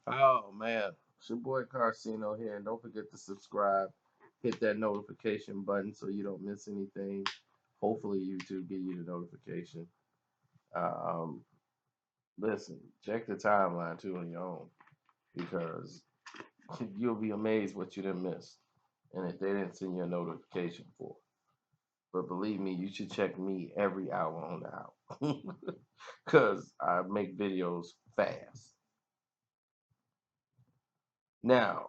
Oh man, it's your boy Carcino here, and don't forget to subscribe. Hit that notification button so you don't miss anything. Hopefully, YouTube give you the notification. Um, Listen, check the timeline too on your own because you'll be amazed what you didn't miss, and if they didn't send you a notification for. But believe me, you should check me every hour on the hour because I make videos fast. Now,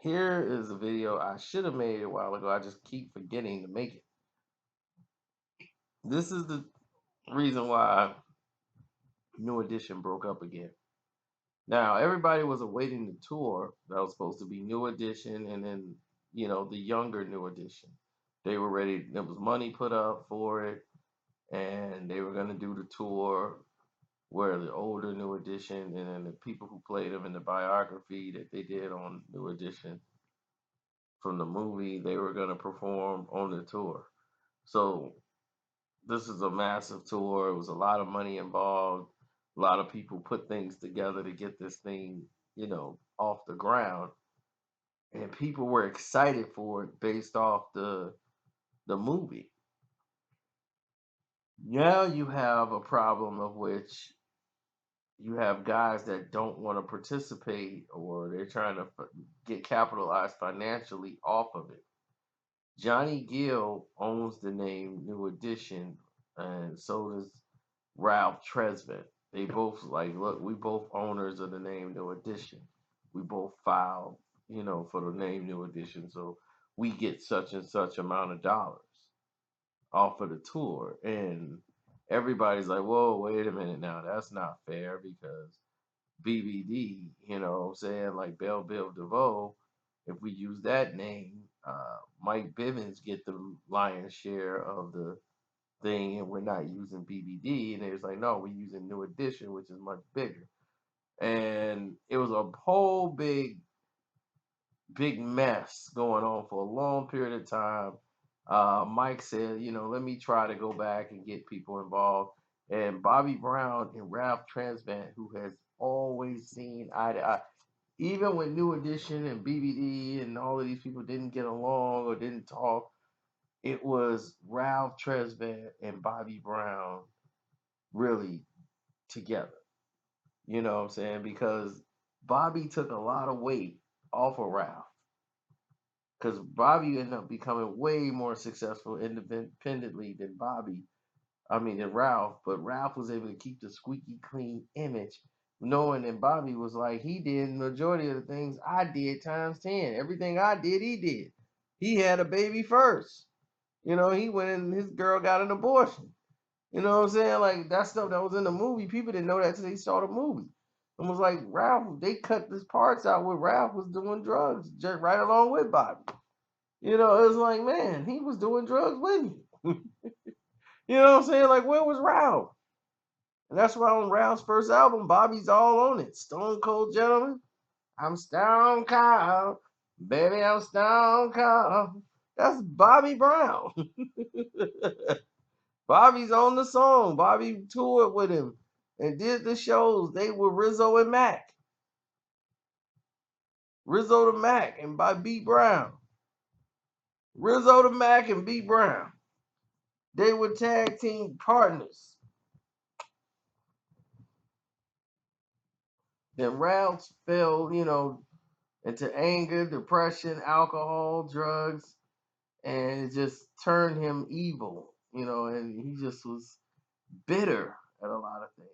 here is a video I should have made a while ago. I just keep forgetting to make it. This is the reason why New Edition broke up again. Now, everybody was awaiting the tour that was supposed to be New Edition and then, the younger New Edition. They were ready, there was money put up for it, and they were going to do the tour where the older New Edition and then the people who played them in the biography that they did on New Edition from the movie, they were going to perform on the tour. So this is a massive tour. It was a lot of money involved. A lot of people put things together to get this thing, off the ground. And people were excited for it based off the movie. Now you have a problem of which you have guys that don't want to participate or they're trying to get capitalized financially off of it. Johnny Gill owns the name New Edition, and so does Ralph Tresvant. They both like, look, we both owners of the name New Edition. We both filed, for the name New Edition, so we get such and such amount of dollars off of the tour. And everybody's like, whoa, wait a minute now, that's not fair because BBD, what I'm saying, like Belle Biv DeVoe, if we use that name, Mike Bivens get the lion's share of the thing, and we're not using BBD. And it's like, no, we're using New Edition, which is much bigger. And it was a whole big mess going on for a long period of time. Mike said, let me try to go back and get people involved. And Bobby Brown and Ralph Transvant, who has always seen eye to eye, even when New Edition and BBD and all of these people didn't get along or didn't talk, it was Ralph Tresvant and Bobby Brown really together. You know what I'm saying? Because Bobby took a lot of weight off of Ralph. Because Bobby ended up becoming way more successful independently than than Ralph. But Ralph was able to keep the squeaky clean image, knowing that Bobby was like, he did majority of the things I did times 10. Everything I did, he did. He had a baby first. He went and his girl got an abortion. You know what I'm saying? Like that stuff that was in the movie, people didn't know that till they saw the movie. And was like, Ralph, they cut these parts out where Ralph was doing drugs just right along with Bobby. It was like, man, he was doing drugs with me. You know what I'm saying? Like, where was Ralph? And that's why on Ralph's first album, Bobby's all on it. Stone Cold Gentleman. I'm Stone Cold. Baby, I'm Stone Cold. That's Bobby Brown. Bobby's on the song. Bobby toured with him and did the shows. They were Rizzo and Mac. Rizzo to Mac and by B Brown. Rizzo to Mac and B Brown. They were tag team partners. Then Ralph fell, into anger, depression, alcohol, drugs, and it just turned him evil, and he just was bitter at a lot of things.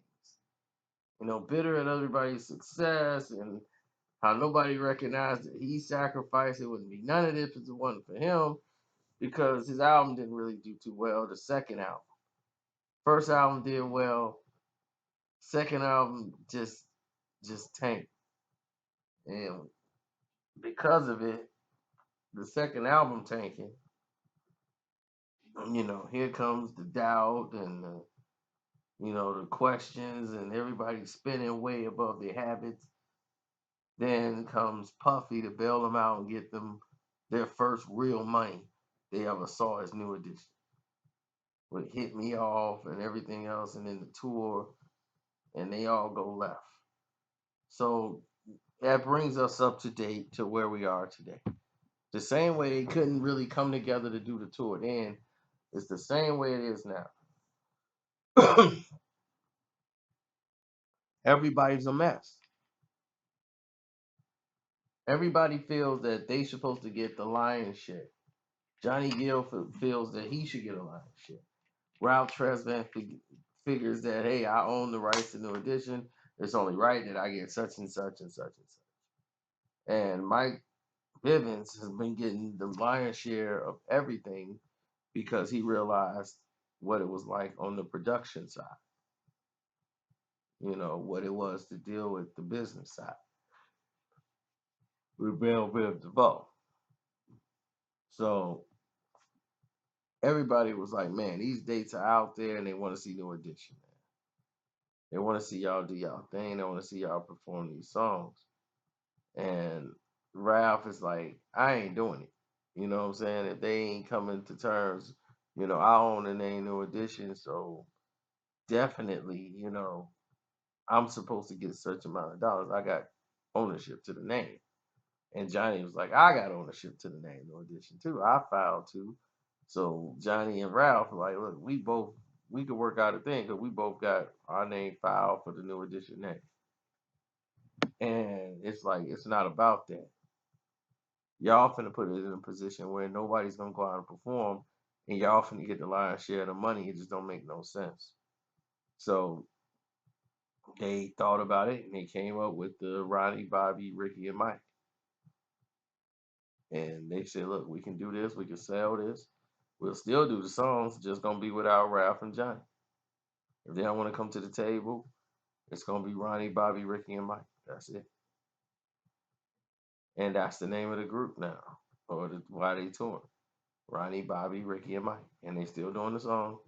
Bitter at everybody's success and how nobody recognized that he sacrificed. It wouldn't be none of this if it wasn't for him because his album didn't really do too well. The second album, first album did well. Second album just tanked, and because of it, the second album tanking. Here comes the doubt and the questions and everybody spinning way above their habits. Then comes Puffy to bail them out and get them their first real money they ever saw as New Edition. With Hit Me Off and everything else, and then the tour, and they all go left. So that brings us up to date to where we are today. The same way they couldn't really come together to do the tour then, it's the same way it is now. Everybody's a mess. Everybody feels that they supposed to get the lion's share. Johnny Gill feels that he should get a lion's share. Ralph Tresvant figures that, hey, I own the rights to New Edition. It's only right that I get such and such and such and such. And Mike Bivens has been getting the lion's share of everything because he realized what it was like on the production side, what it was to deal with the business side with Bill Biv DeVoe. So everybody was like, man, these dates are out there and they want to see New Edition, man. They want to see y'all do y'all thing. They want to see y'all perform these songs. And Ralph is like, I ain't doing it. You know what I'm saying? If they ain't coming to terms, I own the name New Edition, so definitely, I'm supposed to get such amount of dollars. I got ownership to the name. And Johnny was like, I got ownership to the name New Edition too. I filed too. So Johnny and Ralph were like, look, we could work out a thing because we both got our name filed for the New Edition name. And it's like, it's not about that. Y'all finna put it in a position where nobody's gonna go out and perform, and y'all finna get the lion's share of the money. It just don't make no sense. So they thought about it and they came up with the Ronnie, Bobby, Ricky, and Mike. And they said, look, we can do this, we can sell this. We'll still do the songs, just gonna be without Ralph and Johnny. If they don't want to come to the table, it's gonna be Ronnie, Bobby, Ricky, and Mike. That's it. And that's the name of the group now, or why they touring. Ronnie, Bobby, Ricky, and Mike. And they still doing the song.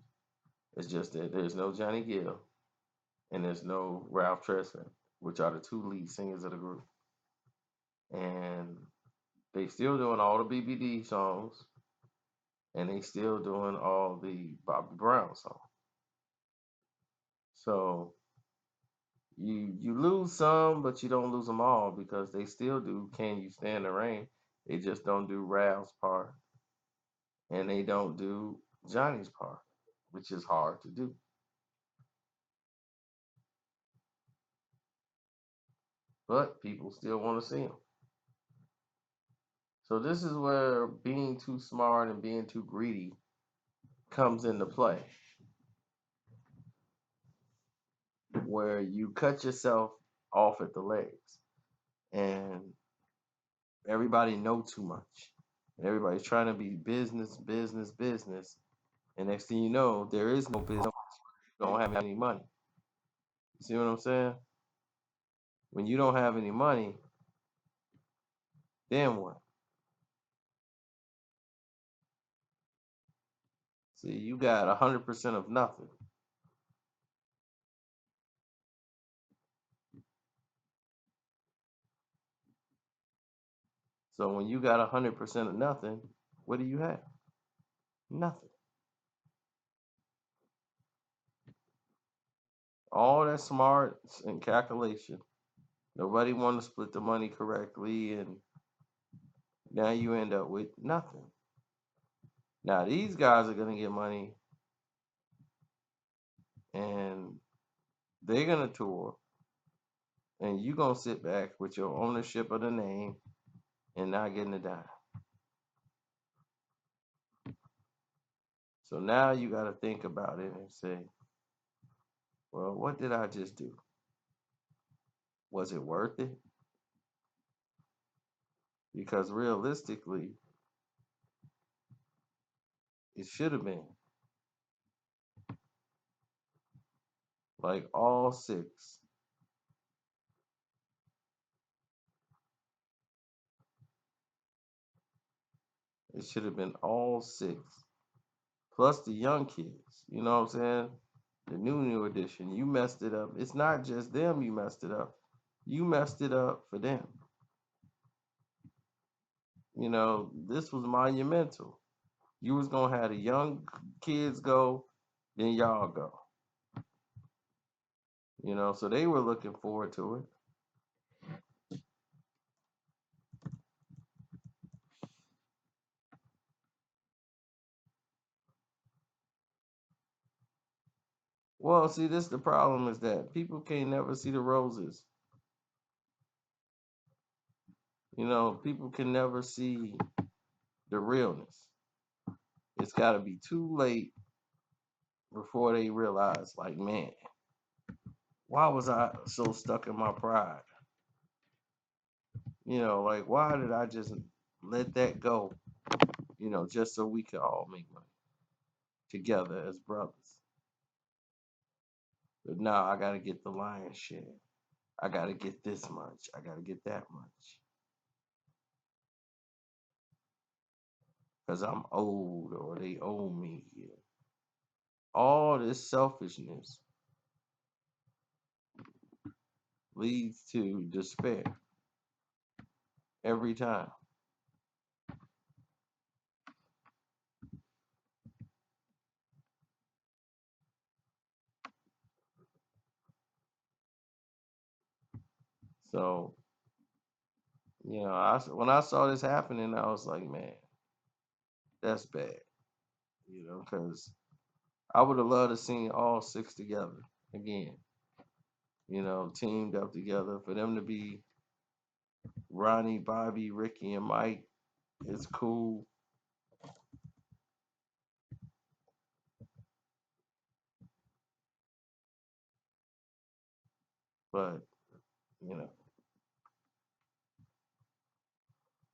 It's just that there's no Johnny Gill and there's no Ralph Tresvant, which are the two lead singers of the group. And they still doing all the BBD songs, and they still doing all the Bobby Brown songs. So you lose some, but you don't lose them all because they still do Can You Stand the Rain. They just don't do Ralph's part, and they don't do Johnny's part, which is hard to do. But people still want to see them. So this is where being too smart and being too greedy comes into play, where you cut yourself off at the legs and everybody know too much. And everybody's trying to be business, business, business. And next thing you know, there is no business. You don't have any money. You see what I'm saying? When you don't have any money, then what? See, you got 100% of nothing. So when you got 100% of nothing, what do you have? Nothing. All that smarts and calculation. Nobody want to split the money correctly, and now you end up with nothing. Now these guys are gonna get money, and they're gonna tour, and you gonna sit back with your ownership of the name and not getting a dime. So now you got to think about it and say, well, what did I just do? Was it worth it? Because realistically, it should have been. Like all six. It should have been all six. Plus the young kids. You know what I'm saying? The new edition. You messed it up. It's not just them you messed it up. You messed it up for them. This was monumental. You was gonna have the young kids go, then y'all go. So they were looking forward to it. Well, see, this the problem is that people can't never see the roses. People can never see the realness. It's got to be too late before they realize, like, man, why was I so stuck in my pride? Like, why did I just let that go? Just so we could all make money together as brothers. But now I got to get the lion's share. I got to get this much. I got to get that much. Because I'm old or they owe me. All this selfishness leads to despair every time. So, when I saw this happening, I was like, man, that's bad. Because I would have loved to see all six together again. Teamed up together for them to be Ronnie, Bobby, Ricky, and Mike. It's cool, but you know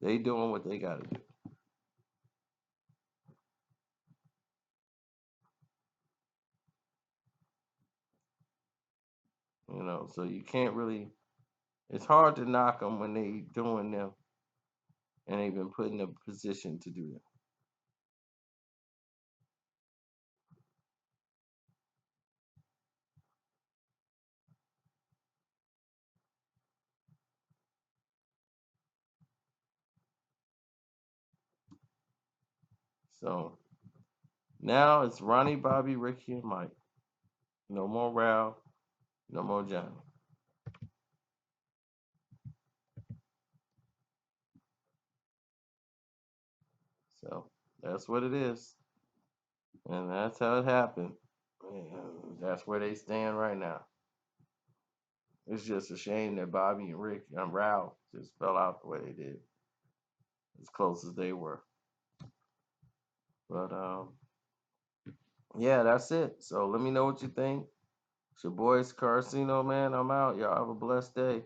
they doing what they got to do. So you can't really. It's hard to knock them when they doing them and they've been put in a position to do them. So now it's Ronnie, Bobby, Ricky, and Mike. No more Ralph. No more Johnny. So that's what it is, and that's how it happened. And that's where they stand right now. It's just a shame that Bobby and Rick and Ralph just fell out the way they did, as close as they were. But yeah, that's it. So let me know what you think. It's your boy's Carcino, man. I'm out. Y'all have a blessed day.